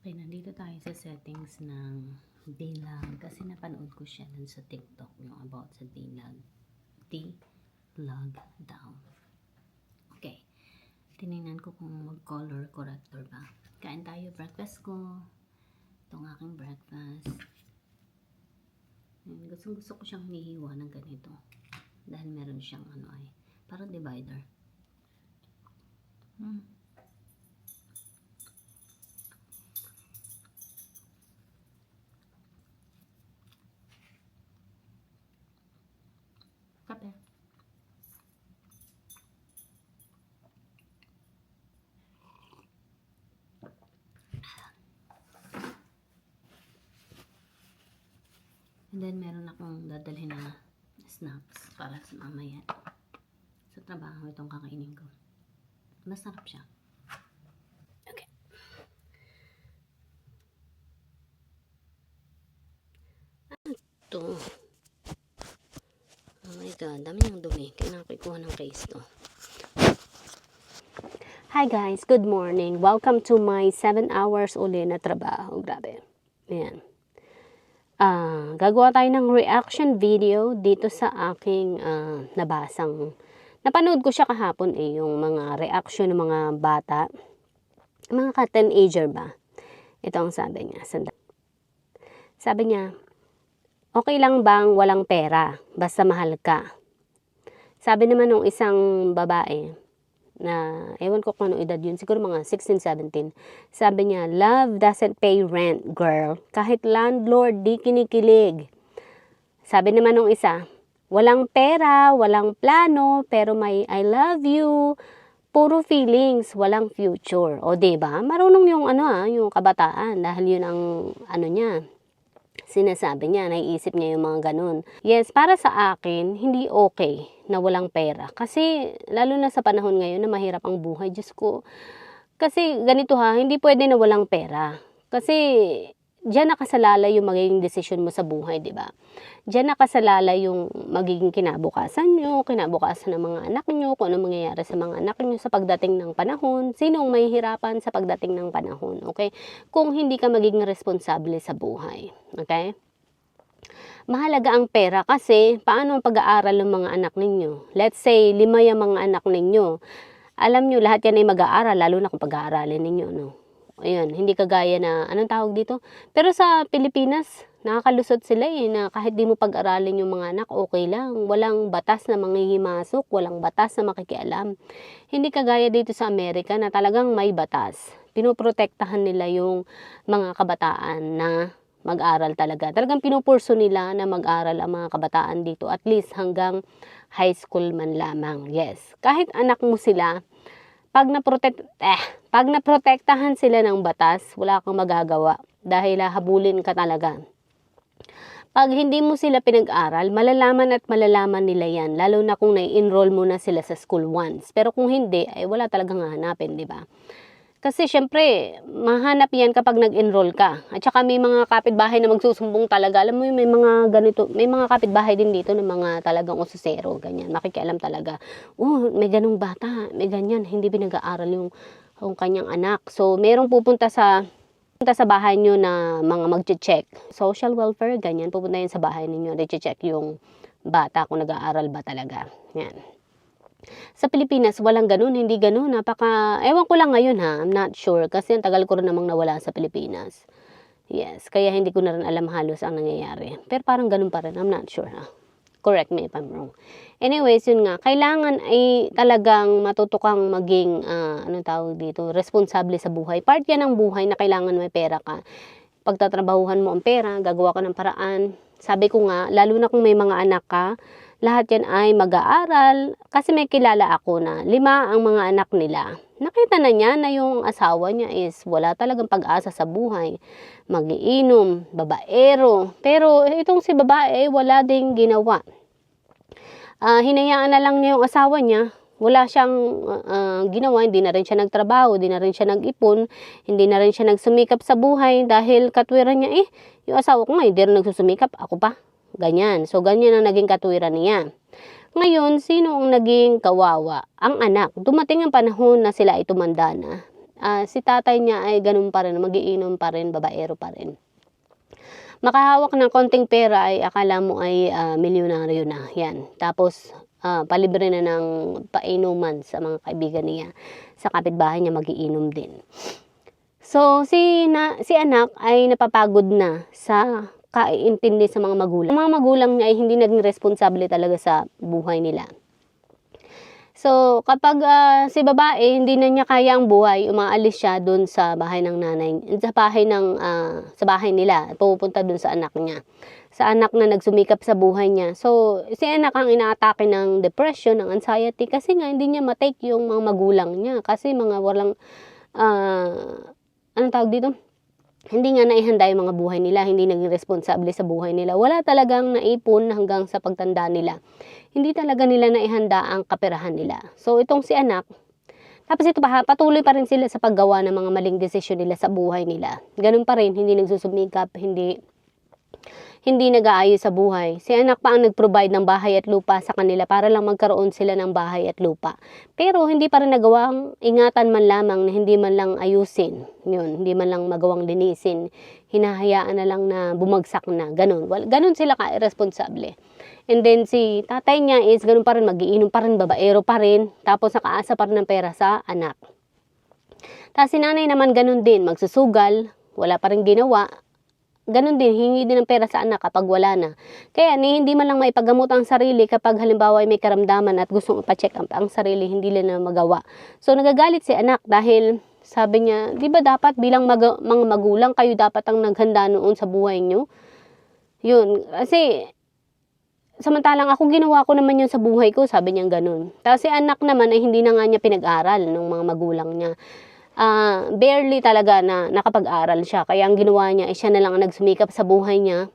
Okay, nandito tayo sa settings ng D-Log kasi napanood ko siya dun sa TikTok yung about sa D-Log. D-Log down. Okay, tinignan ko kung mag-color corrector ba. Kain tayo, breakfast ko. Itong aking breakfast. Gusto ko siyang hinihiwa ng ganito. Dahil meron siyang parang divider. Kape. And then meron akong dadalhin na snacks para sa mamaya. Sa trabaho itong kakainin ko. Masarap siya. Okay. Ano to? Oh my god, dami niyang dumi. Kailangan ko ikuha ng case to. Hi guys, good morning. Welcome to my 7 hours uli na trabaho. Grabe. Ayan. Gagawa tayo ng reaction video dito sa aking napanood ko siya kahapon yung mga reaction ng mga bata, mga ka-teenager ba. Ito ang sabi niya. Sabi niya, okay lang bang walang pera basta mahal ka? Sabi naman ng isang babae na, ewan ko kung ano edad yun, siguro mga 16, 17. Sabi niya, love doesn't pay rent, girl. Kahit landlord, di kinikilig. Sabi naman ng isa, walang pera, walang plano, pero may I love you, puro feelings, walang future. O diba? Marunong yung yung kabataan dahil yun ang niya. Sinasabi niya, naiisip niya yung mga ganun. Yes, para sa akin, hindi okay na walang pera. Kasi, lalo na sa panahon ngayon na mahirap ang buhay, Diyos ko. Kasi, ganito hindi pwede na walang pera. Kasi, diyan nakasalalay yung magiging desisyon mo sa buhay, di ba? Diyan nakasalalay yung magiging kinabukasan nyo, kinabukasan ng mga anak nyo, kung ano mangyayari sa mga anak nyo sa pagdating ng panahon, sinong mahihirapan sa pagdating ng panahon, okay? Kung hindi ka magiging responsable sa buhay, okay? Mahalaga ang pera kasi paano ang pag-aaral ng mga anak ninyo? Let's say, 5 yung mga anak ninyo. Alam nyo, lahat yan ay mag-aaral, lalo na kung pag-aaralin ninyo, no? Ayun, hindi kagaya na, anong tawag dito? Pero sa Pilipinas, nakakalusot sila na kahit di mo pag-aralin yung mga anak, okay lang. Walang batas na manghihimasok, walang batas na makikialam. Hindi kagaya dito sa Amerika na talagang may batas. Pinoprotektahan nila yung mga kabataan na mag-aral talaga. Talagang pinupurso nila na mag-aral ang mga kabataan dito, at least hanggang high school man lamang. Yes, kahit anak mo sila, pag naprotektahan sila ng batas, wala kang magagawa dahil habulin ka talaga. Pag hindi mo sila pinag-aral, malalaman at malalaman nila yan, lalo na kung nai-enroll mo na sila sa school once. Pero kung hindi, ay wala talagang hahanapin, di ba? Kasi syempre, mahanap yan kapag nag-enroll ka. At saka may mga kapitbahay na magsusumbong talaga. Alam mo yung may mga ganito, may mga kapitbahay din dito na mga talagang usosero, ganyan. Makikialam talaga. Oh, may ganung bata, may ganyan, hindi pinag-aaral yung kanyang anak. So, merong pupunta sa bahay nyo na mga mag-check. Social welfare, ganyan. Pupunta yun sa bahay ninyo, nag-check yung bata kung nag-aaral ba talaga. Yan. Sa Pilipinas, walang ganun, hindi ganun. Ewan ko lang ngayon I'm not sure. Kasi ang tagal ko rin namang nawala sa Pilipinas. Yes, kaya hindi ko na rin alam halos ang nangyayari. Pero parang ganun pa rin, I'm not sure Correct me if I'm wrong. Anyways, yun nga, kailangan ay talagang matutukang maging, anong tawag dito, responsable sa buhay. Part yan ng buhay na kailangan may pera ka. Pagtatrabahuhan mo ang pera, gagawa ka ng paraan. Sabi ko nga, lalo na kung may mga anak ka, lahat yan ay mag-aaral. Kasi may kilala ako na 5 ang mga anak nila. Nakita na niya na yung asawa niya is wala talagang pag-asa sa buhay. Magiinom, babaero. Pero itong si babae, wala ding ginawa. Hinayaan na lang niya yung asawa niya. Wala siyang ginawa, hindi na rin siya nagtrabaho, hindi na rin siya nag-ipon, hindi na rin siya nagsumikap sa buhay dahil katwiran niya, yung asawa ko nga, hindi rin nagsusumikap, ako pa. Ganyan. So, ganyan ang naging katwiran niya. Ngayon, sino ang naging kawawa? Ang anak. Dumating ang panahon na sila ay tumanda na. Si tatay niya ay ganun pa rin, magiinom pa rin, babaero pa rin. Makahawak ng konting pera ay akala mo ay milyonaryo na, yan. Tapos palibre na ng painuman sa mga kaibigan niya. Sa kapitbahay niya magiinom din. So si anak ay napapagod na sa kaiintindi sa mga magulang. Ang mga magulang niya ay hindi naging responsable talaga sa buhay nila. So, kapag si babae, hindi na niya kaya ang buhay, umaalis siya doon sa bahay ng nanay, sa bahay nila, at pupunta doon sa anak niya. Sa anak na nagsumikap sa buhay niya. So, si anak ang inaatake ng depression, ng anxiety, kasi nga hindi niya matake yung mga magulang niya. Kasi mga walang, anong tawag dito? Hindi nga naihanda yung mga buhay nila, hindi naging responsable sa buhay nila. Wala talagang naipon hanggang sa pagtanda nila. Hindi talaga nila naihanda ang kaperahan nila. So, itong si anak, tapos ito pa, patuloy pa rin sila sa paggawa ng mga maling desisyon nila sa buhay nila. Ganun pa rin, hindi nagsusumikap, hindi nag-aayos sa buhay. Si anak pa ang nag-provide ng bahay at lupa sa kanila para lang magkaroon sila ng bahay at lupa. Pero hindi pa rin nagawang ingatan man lamang na hindi man lang ayusin. Yun, hindi man lang magawang linisin. Hinahayaan na lang na bumagsak na. Ganun. Ganun sila ka-irresponsable. And then si tatay niya is ganun pa rin, magiinom pa rin, babaero pa rin. Tapos nakaasa pa rin ng pera sa anak. Tapos si nanay naman ganun din, magsusugal, wala pa rin ginawa. Ganun din, hingi din ng pera sa anak kapag wala na. Kaya hindi man lang maipagamot ang sarili kapag halimbawa ay may karamdaman at gustong ipa-check up ang sarili, hindi nila magawa. So nagagalit si anak dahil sabi niya, di ba dapat bilang mga magulang kayo dapat ang naghanda noon sa buhay nyo? Yun, kasi samantalang ako ginawa ko naman yun sa buhay ko, sabi niya ganun. Tapos si anak naman ay hindi na nga niya pinag-aral ng mga magulang niya. Barely talaga na nakapag-aral siya. Kaya ang ginawa niya ay siya na lang ang nagsumikap sa buhay niya.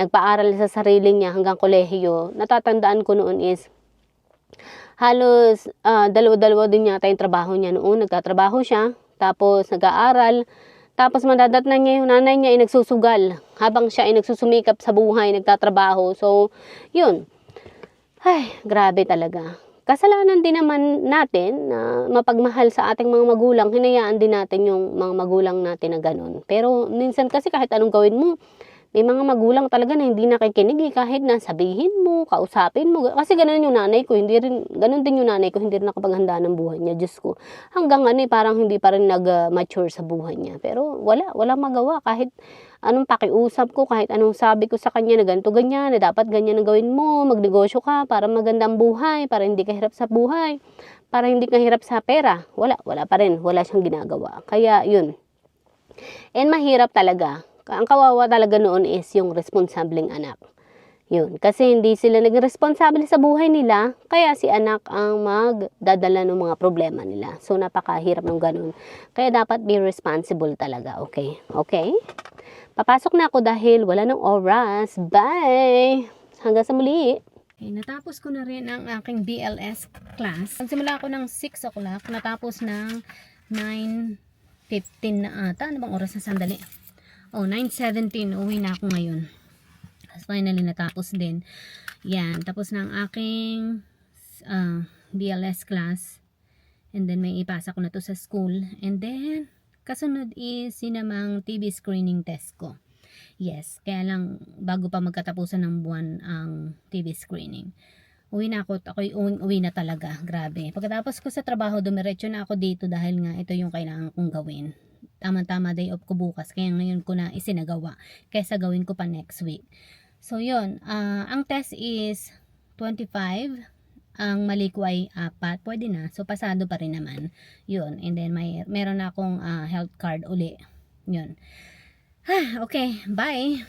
Nagpa-aral sa sarili niya hanggang kolehiyo. Natatandaan ko noon is halos dalawa-dalawa din yata yung trabaho niya noon. Nagtatrabaho siya, tapos nag-aaral. Tapos madadatnan niya yung nanay niya ay nagsusugal habang siya ay nagsusumikap sa buhay, nagtatrabaho. So, yun. Ay, grabe talaga. Kasalanan din naman natin na mapagmahal sa ating mga magulang, hinayaan din natin yung mga magulang natin na ganun. Pero minsan kasi kahit anong gawin mo, may mga magulang talaga na hindi nakikinig kahit na sabihin mo, kausapin mo. Kasi ganun yung nanay ko, ganun din yung nanay ko, hindi rin nakapaghanda ng buhay niya. Diyos ko, hanggang parang hindi pa rin nag-mature sa buhay niya. Pero wala magawa kahit anong pakiusap ko, kahit anong sabi ko sa kanya na ganito ganyan, na dapat ganyan ang gawin mo, magnegosyo ka para magandang buhay, para hindi ka hirap sa buhay, para hindi ka hirap sa pera. Wala pa rin, wala siyang ginagawa. Kaya yun. And mahirap talaga. Ang kawawa talaga noon is yung responsableng anak. Yun, kasi hindi sila naging responsable sa buhay nila, kaya si anak ang magdadala ng mga problema nila. So, napakahirap ng ganun. Kaya dapat be responsible talaga, okay? Okay? Papasok na ako dahil wala ng oras. Bye! Hanggang sa muli! Okay, natapos ko na rin ang aking BLS class. Nagsimula ako ng 6 o'clock, natapos ng 9:15 na ata. Ano bang oras na sandali? 9:17, uwi na ako ngayon. Finally natapos din. Yan, tapos na ang aking BLS class. And then may ipasa ko na to sa school. And then kasunod is sinamang TB screening test ko. Yes, kaya lang bago pa magkatapusan ng buwan ang TB screening. Uwi na ako, uwi na talaga. Grabe. Pagkatapos ko sa trabaho, dumiretso na ako dito dahil nga ito yung kailangan kong gawin. Tama-tama day off ko bukas, kaya ngayon ko na isinagawa kaysa gawin ko pa next week. So yun, ang test is 25, ang mali ko ay 4, pwede na, so pasado pa rin naman yun. And then meron akong health card uli yun. Okay, bye.